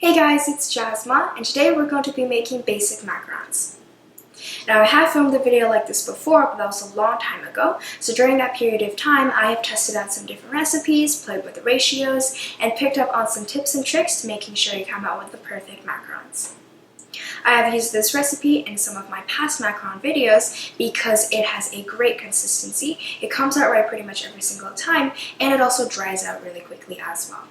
Hey guys, it's Jasma, and today we're going to be making basic macarons. Now I have filmed a video like this before, but that was a long time ago, so during that period of time I have tested out some different recipes, played with the ratios, and picked up on some tips and tricks to making sure you come out with the perfect macarons. I have used this recipe in some of my past macaron videos because it has a great consistency, it comes out right pretty much every single time, and it also dries out really quickly as well.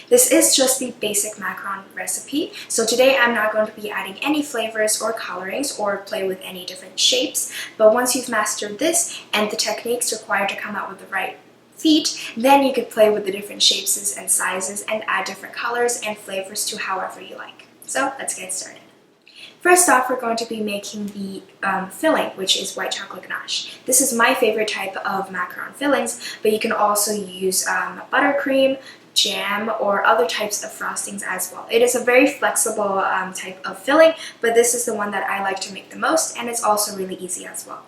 This is just the basic macaron recipe, so today I'm not going to be adding any flavors or colorings or play with any different shapes, but once you've mastered this and the techniques required to come out with the right feet, then you could play with the different shapes and sizes and add different colors and flavors to however you like. So let's get started. First off, we're going to be making the filling, which is white chocolate ganache. This is my favorite type of macaron fillings, but you can also use buttercream, jam, or other types of frostings as well. It is a very flexible type of filling, but this is the one that I like to make the most, and it's also really easy as well.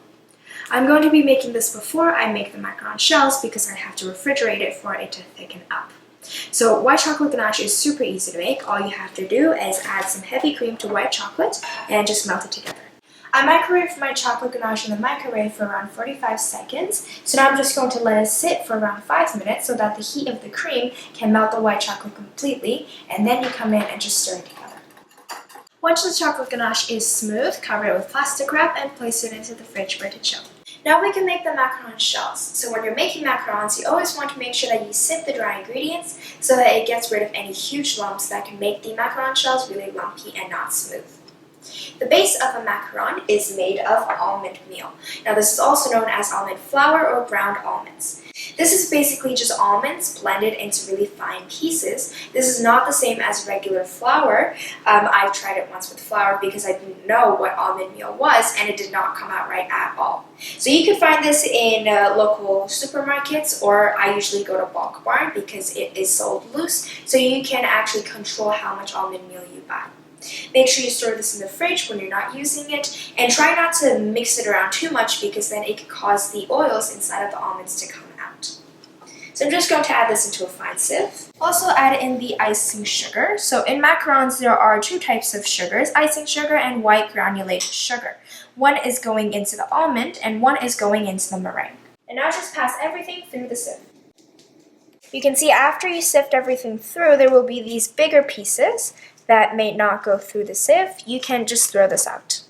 I'm going to be making this before I make the macaron shells because I have to refrigerate it for it to thicken up. So white chocolate ganache is super easy to make. All you have to do is add some heavy cream to white chocolate and just melt it together. I microwaved my chocolate ganache in the microwave for around 45 seconds, so now I'm just going to let it sit for around 5 minutes so that the heat of the cream can melt the white chocolate completely, and then you come in and just stir it together. Once the chocolate ganache is smooth, cover it with plastic wrap and place it into the fridge for it to chill. Now we can make the macaron shells. So when you're making macarons, you always want to make sure that you sift the dry ingredients so that it gets rid of any huge lumps that can make the macaron shells really lumpy and not smooth. The base of a macaron is made of almond meal. Now this is also known as almond flour or ground almonds. This is basically just almonds blended into really fine pieces. This is not the same as regular flour. I tried it once with flour because I didn't know what almond meal was, and it did not come out right at all. So you can find this in local supermarkets, or I usually go to Bulk Barn because it is sold loose, so you can actually control how much almond meal you buy. Make sure you store this in the fridge when you're not using it, and try not to mix it around too much because then it could cause the oils inside of the almonds to come out. So I'm just going to add this into a fine sieve. Also add in the icing sugar. So in macarons there are two types of sugars, icing sugar and white granulated sugar. One is going into the almond and one is going into the meringue. And now just pass everything through the sieve. You can see after you sift everything through, there will be these bigger pieces that may not go through the sieve. You can just throw this out.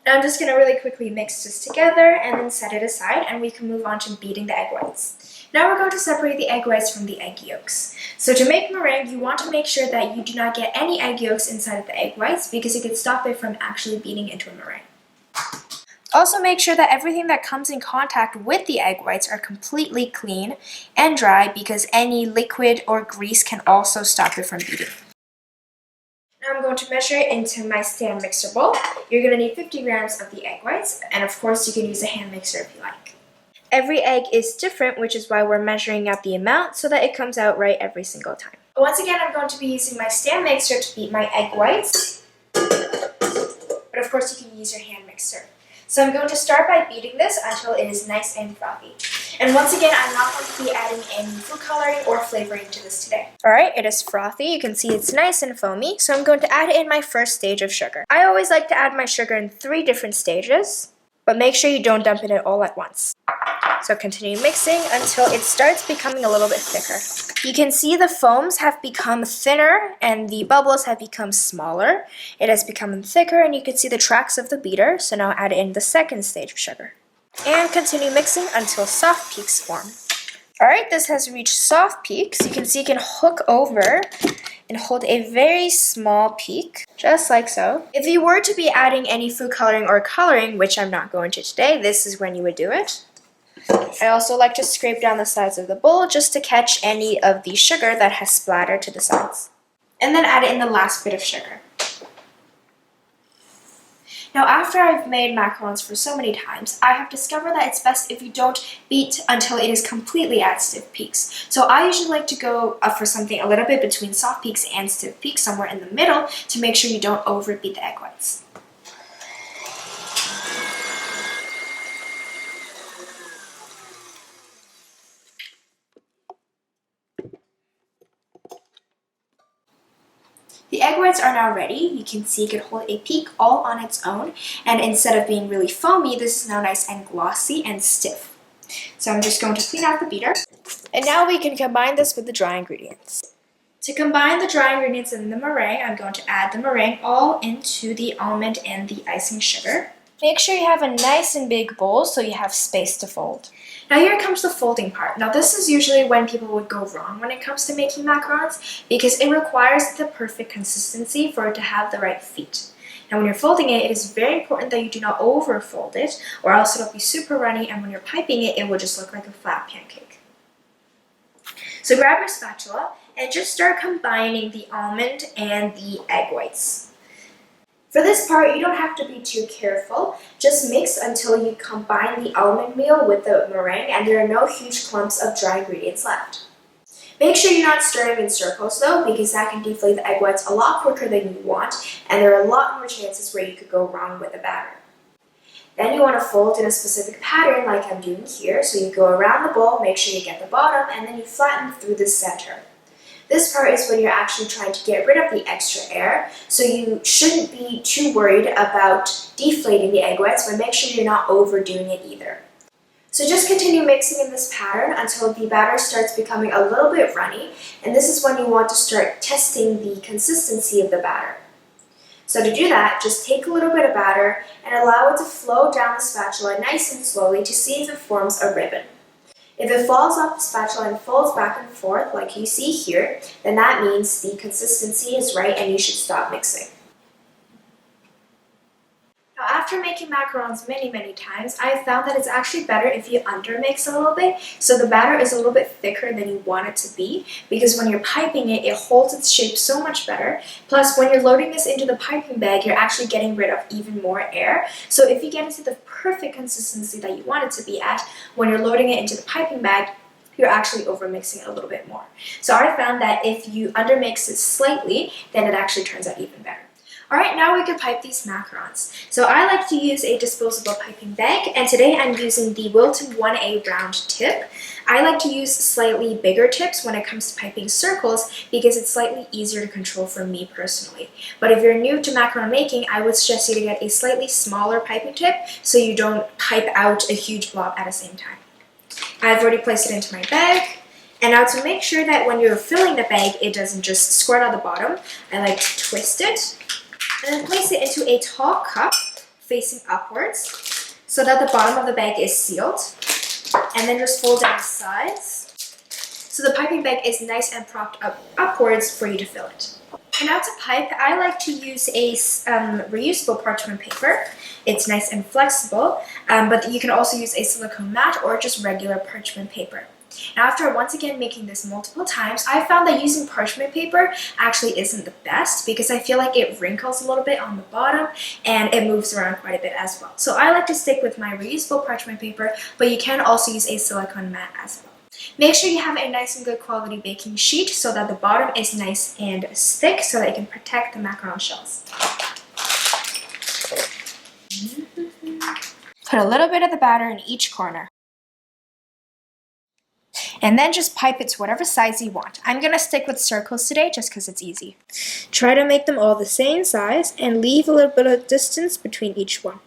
Now I'm just going to really quickly mix this together and then set it aside, and we can move on to beating the egg whites. Now we're going to separate the egg whites from the egg yolks. So to make meringue, you want to make sure that you do not get any egg yolks inside of the egg whites because it could stop it from actually beating into a meringue. Also make sure that everything that comes in contact with the egg whites are completely clean and dry because any liquid or grease can also stop it from beating. Now I'm going to measure it into my stand mixer bowl. You're going to need 50 grams of the egg whites, and of course you can use a hand mixer if you like. Every egg is different, which is why we're measuring out the amount so that it comes out right every single time. But once again, I'm going to be using my stand mixer to beat my egg whites, but of course you can use your hand mixer. So I'm going to start by beating this until it is nice and frothy. And once again, I'm not going to be adding any food coloring or flavoring to this today. Alright, it is frothy. You can see it's nice and foamy, so I'm going to add in my first stage of sugar. I always like to add my sugar in 3 different stages, but make sure you don't dump it all at once. So continue mixing until it starts becoming a little bit thicker. You can see the foams have become thinner and the bubbles have become smaller. It has become thicker and you can see the tracks of the beater, so now add in the second stage of sugar. And continue mixing until soft peaks form. Alright, this has reached soft peaks. You can see you can hook over and hold a very small peak, just like so. If you were to be adding any food coloring or coloring, which I'm not going to today, this is when you would do it. I also like to scrape down the sides of the bowl just to catch any of the sugar that has splattered to the sides. And then add in the last bit of sugar. Now after I've made macarons for so many times, I have discovered that it's best if you don't beat until it is completely at stiff peaks. So I usually like to go for something a little bit between soft peaks and stiff peaks, somewhere in the middle, to make sure you don't overbeat the egg whites. The egg whites are now ready. You can see it can hold a peak all on its own, and instead of being really foamy, this is now nice and glossy and stiff. So I'm just going to clean out the beater. And now we can combine this with the dry ingredients. To combine the dry ingredients in the meringue, I'm going to add the meringue all into the almond and the icing sugar. Make sure you have a nice and big bowl so you have space to fold. Now here comes the folding part. Now this is usually when people would go wrong when it comes to making macarons because it requires the perfect consistency for it to have the right feet. Now when you're folding it, it is very important that you do not overfold it or else it'll be super runny, and when you're piping it, it will just look like a flat pancake. So grab your spatula and just start combining the almond and the egg whites. For this part, you don't have to be too careful. Just mix until you combine the almond meal with the meringue and there are no huge clumps of dry ingredients left. Make sure you're not stirring in circles though, because that can deflate the egg whites a lot quicker than you want, and there are a lot more chances where you could go wrong with the batter. Then you want to fold in a specific pattern like I'm doing here. So you go around the bowl, make sure you get the bottom, and then you flatten through the center. This part is when you're actually trying to get rid of the extra air, so you shouldn't be too worried about deflating the egg whites, but make sure you're not overdoing it either. So just continue mixing in this pattern until the batter starts becoming a little bit runny, and this is when you want to start testing the consistency of the batter. So to do that, just take a little bit of batter and allow it to flow down the spatula nice and slowly to see if it forms a ribbon. If it falls off the spatula and folds back and forth like you see here, then that means the consistency is right and you should stop mixing. Now after making macarons many times, I found that it's actually better if you undermix a little bit so the batter is a little bit thicker than you want it to be, because when you're piping it, it holds its shape so much better. Plus when you're loading this into the piping bag, you're actually getting rid of even more air. So if you get it to the perfect consistency that you want it to be at, when you're loading it into the piping bag, you're actually overmixing it a little bit more. So I found that if you undermix it slightly, then it actually turns out even better. Alright, now we can pipe these macarons. So I like to use a disposable piping bag, and today I'm using the Wilton 1A round tip. I like to use slightly bigger tips when it comes to piping circles because it's slightly easier to control for me personally. But if you're new to macaron making, I would suggest you to get a slightly smaller piping tip so you don't pipe out a huge blob at the same time. I've already placed it into my bag. And now to make sure that when you're filling the bag, it doesn't just squirt out the bottom, I like to twist it and then place it into a tall cup facing upwards so that the bottom of the bag is sealed, and then just fold down the sides so the piping bag is nice and propped up upwards for you to fill it. And now to pipe, I like to use a reusable parchment paper. It's nice and flexible, but you can also use a silicone mat or just regular parchment paper. Now after once again making this multiple times, I found that using parchment paper actually isn't the best because I feel like it wrinkles a little bit on the bottom and it moves around quite a bit as well. So I like to stick with my reusable parchment paper, but you can also use a silicone mat as well. Make sure you have a nice and good quality baking sheet so that the bottom is nice and thick so that it can protect the macaron shells. Put a little bit of the batter in each corner. And then just pipe it to whatever size you want. I'm going to stick with circles today just because it's easy. Try to make them all the same size and leave a little bit of distance between each one.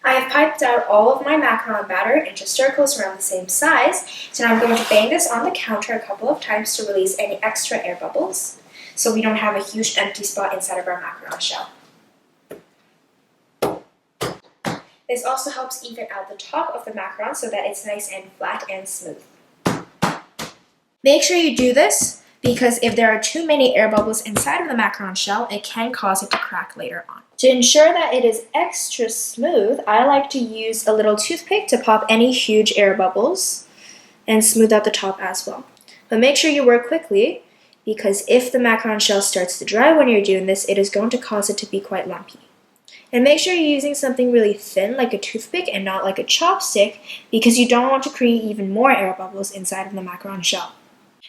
I have piped out all of my macaron batter into circles around the same size, so now I'm going to bang this on the counter a couple of times to release any extra air bubbles so we don't have a huge empty spot inside of our macaron shell. This also helps even out the top of the macaron so that it's nice and flat and smooth. Make sure you do this because if there are too many air bubbles inside of the macaron shell, it can cause it to crack later on. To ensure that it is extra smooth, I like to use a little toothpick to pop any huge air bubbles and smooth out the top as well. But make sure you work quickly because if the macaron shell starts to dry when you're doing this, it is going to cause it to be quite lumpy. And make sure you're using something really thin like a toothpick and not like a chopstick because you don't want to create even more air bubbles inside of the macaron shell.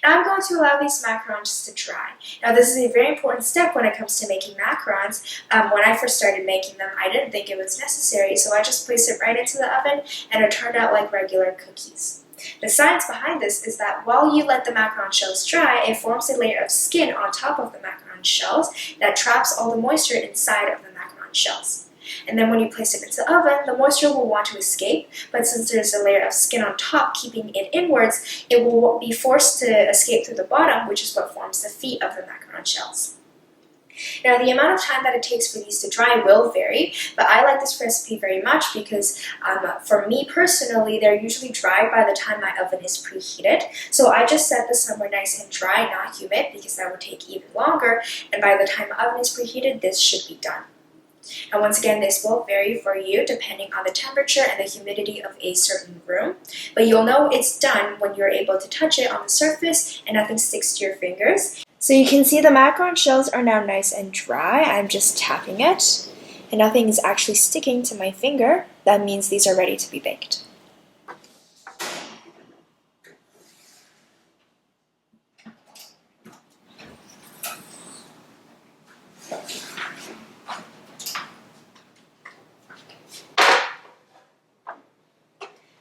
Now I'm going to allow these macarons to dry. Now this is a very important step when it comes to making macarons. When I first started making them, I didn't think it was necessary, so I just placed it right into the oven and it turned out like regular cookies. The science behind this is that while you let the macaron shells dry, it forms a layer of skin on top of the macaron shells that traps all the moisture inside of the macaron shells. And then when you place it into the oven, the moisture will want to escape, but since there's a layer of skin on top keeping it inwards, it will be forced to escape through the bottom, which is what forms the feet of the macaron shells. Now, the amount of time that it takes for these to dry will vary, but I like this recipe very much because for me personally, they're usually dry by the time my oven is preheated. So I just set this somewhere nice and dry, not humid, because that would take even longer, and by the time my oven is preheated, this should be done. And once again, this will vary for you depending on the temperature and the humidity of a certain room. But you'll know it's done when you're able to touch it on the surface and nothing sticks to your fingers. So you can see the macaron shells are now nice and dry. I'm just tapping it and nothing is actually sticking to my finger. That means these are ready to be baked.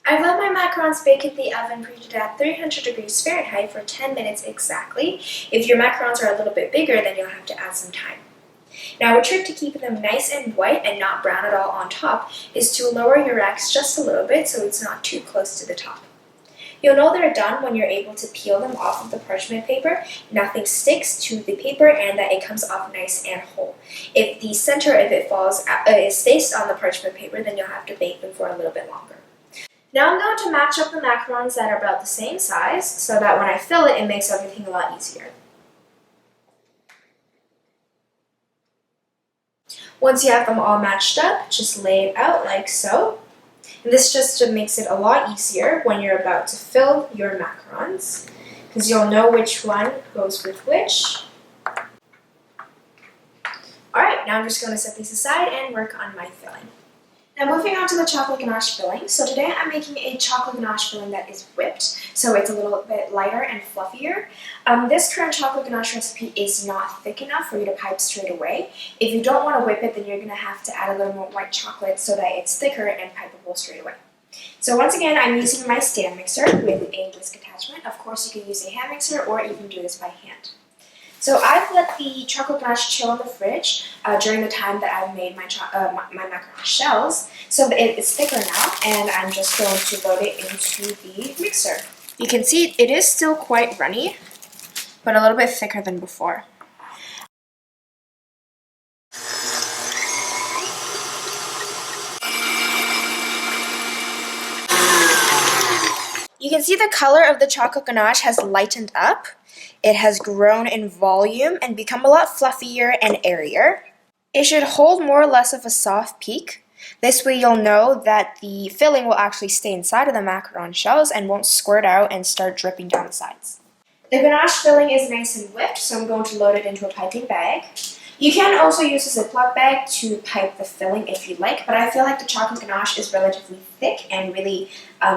I've let my macarons bake in the oven preheated at 300 degrees Fahrenheit for 10 minutes exactly. If your macarons are a little bit bigger, then you'll have to add some time. Now, a trick to keeping them nice and white and not brown at all on top is to lower your racks just a little bit so it's not too close to the top. You'll know they're done when you're able to peel them off of the parchment paper, nothing sticks to the paper, and that it comes off nice and whole. If the center of it stays on the parchment paper, then you'll have to bake them for a little bit longer. Now I'm going to match up the macarons that are about the same size so that when I fill it, it makes everything a lot easier. Once you have them all matched up, just lay it out like so. And this just makes it a lot easier when you're about to fill your macarons, because you'll know which one goes with which. Alright, now I'm just going to set these aside and work on my filling. Now moving on to the chocolate ganache filling. So today I'm making a chocolate ganache filling that is whipped, so it's a little bit lighter and fluffier. This current chocolate ganache recipe is not thick enough for you to pipe straight away. If you don't want to whip it, then you're going to have to add a little more white chocolate so that it's thicker and pipeable straight away. So once again, I'm using my stand mixer with a whisk attachment. Of course, you can use a hand mixer or even do this by hand. So I've let the chocolate ganache chill in the fridge during the time that I've made my macaron shells. So it's thicker now, and I'm just going to load it into the mixer. You can see it is still quite runny, but a little bit thicker than before. You can see the color of the chocolate ganache has lightened up. It has grown in volume and become a lot fluffier and airier. It should hold more or less of a soft peak. This way you'll know that the filling will actually stay inside of the macaron shells and won't squirt out and start dripping down the sides. The ganache filling is nice and whipped, so I'm going to load it into a piping bag. You can also use a Ziploc bag to pipe the filling if you like, but I feel like the chocolate ganache is relatively thick and really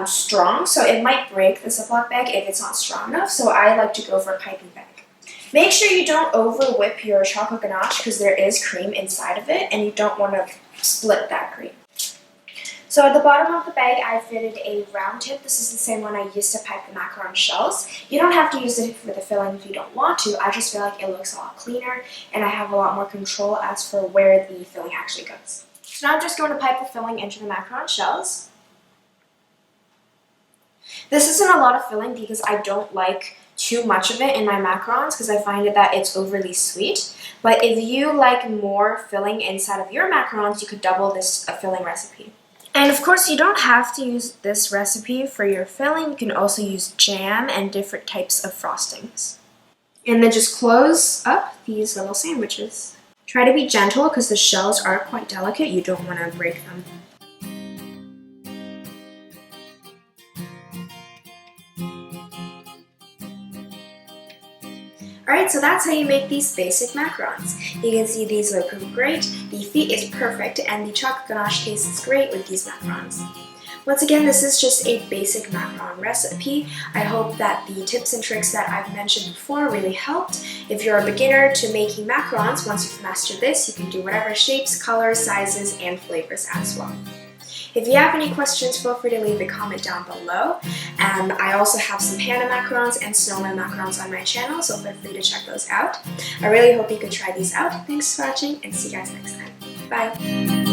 strong, so it might break the Ziploc bag if it's not strong enough, so I like to go for a piping bag. Make sure you don't over whip your chocolate ganache because there is cream inside of it and you don't want to split that cream. So at the bottom of the bag, I fitted a round tip. This is the same one I used to pipe the macaron shells. You don't have to use it for the filling if you don't want to. I just feel like it looks a lot cleaner and I have a lot more control as for where the filling actually goes. So now I'm just going to pipe the filling into the macaron shells. This isn't a lot of filling because I don't like too much of it in my macarons because I find that it's overly sweet. But if you like more filling inside of your macarons, you could double this filling recipe. And of course, you don't have to use this recipe for your filling. You can also use jam and different types of frostings. And then just close up these little sandwiches. Try to be gentle because the shells are quite delicate. You don't want to break them. Alright, so that's how you make these basic macarons. You can see these look great, the feet is perfect, and the chocolate ganache tastes great with these macarons. Once again, this is just a basic macaron recipe. I hope that the tips and tricks that I've mentioned before really helped. If you're a beginner to making macarons, once you've mastered this, you can do whatever shapes, colors, sizes, and flavors as well. If you have any questions, feel free to leave a comment down below. I also have some Panda Macarons and Snowman Macarons on my channel, so feel free to check those out. I really hope you could try these out. Thanks for watching, and see you guys next time. Bye!